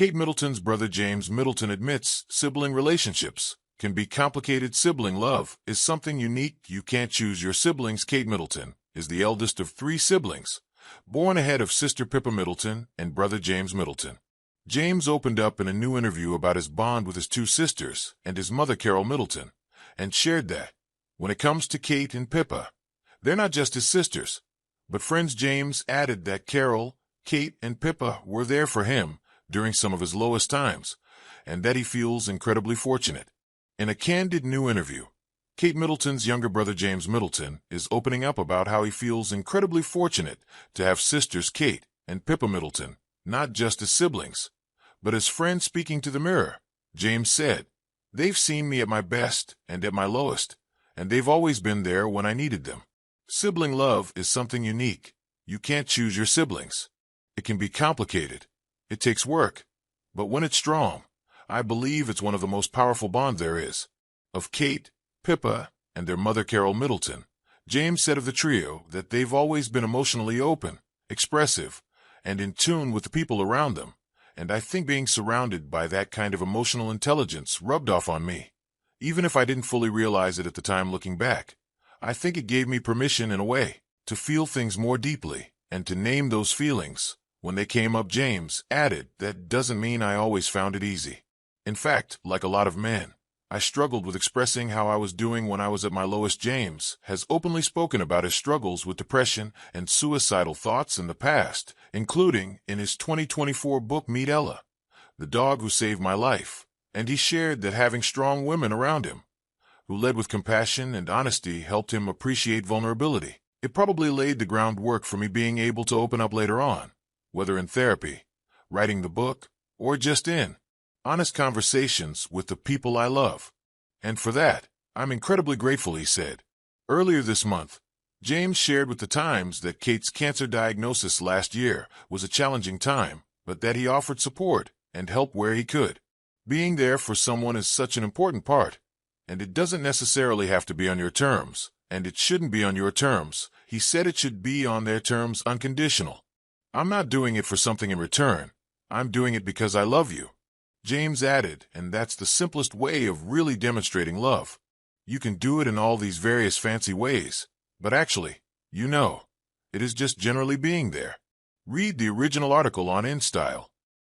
Kate Middleton's brother James Middleton admits sibling relationships can be complicated. Sibling love is something unique. You can't choose your siblings. Kate Middleton is the eldest of 3 siblings, born ahead of sister Pippa Middleton and brother James Middleton. James opened up in a new interview about his bond with his 2 sisters and his mother Carol Middleton, and shared that, when it comes to Kate and Pippa, they're not just his sisters, but friends. James added that Carol, Kate, and Pippa were there for him during some of his lowest times, and that he feels incredibly fortunate. In a candid new interview, Kate Middleton's younger brother James Middleton is opening up about how he feels incredibly fortunate to have sisters Kate and Pippa Middleton, not just as siblings, but as friends. Speaking to the Mirror, James said, "They've seen me at my best and at my lowest, and they've always been there when I needed them." Sibling love is something unique. You can't choose your siblings. It can be complicated. It takes work. But when it's strong, I believe it's one of the most powerful bonds there is. Of Kate, Pippa, and their mother Carol Middleton, James said of the trio that they've always been emotionally open, expressive, and in tune with the people around them, and I think being surrounded by that kind of emotional intelligence rubbed off on me. Even if I didn't fully realize it at the time. Looking back, I think it gave me permission in a way to feel things more deeply and to name those feelings when they came up. James added, "That doesn't mean I always found it easy. In fact, like a lot of men, I struggled with expressing how I was doing when I was at my lowest." James has openly spoken about his struggles with depression and suicidal thoughts in the past, including in his 2024 book Meet Ella, The Dog Who Saved My Life, and he shared that having strong women around him, who led with compassion and honesty, helped him appreciate vulnerability. It probably laid the groundwork for me being able to open up later on, whether in therapy, writing the book, or just in honest conversations with the people I love. And for that, I'm incredibly grateful," he said. Earlier this month, James shared with the Times that Kate's cancer diagnosis last year was a challenging time, but that he offered support and help where he could. Being there for someone is such an important part, and it doesn't necessarily have to be on your terms, and it shouldn't be on your terms. He said it should be on their terms, unconditional. "I'm not doing it for something in return. I'm doing it because I love you," James added, and that's the simplest way of really demonstrating love. You can do it in all these various fancy ways, but actually, it is just generally being there. Read the original article on InStyle.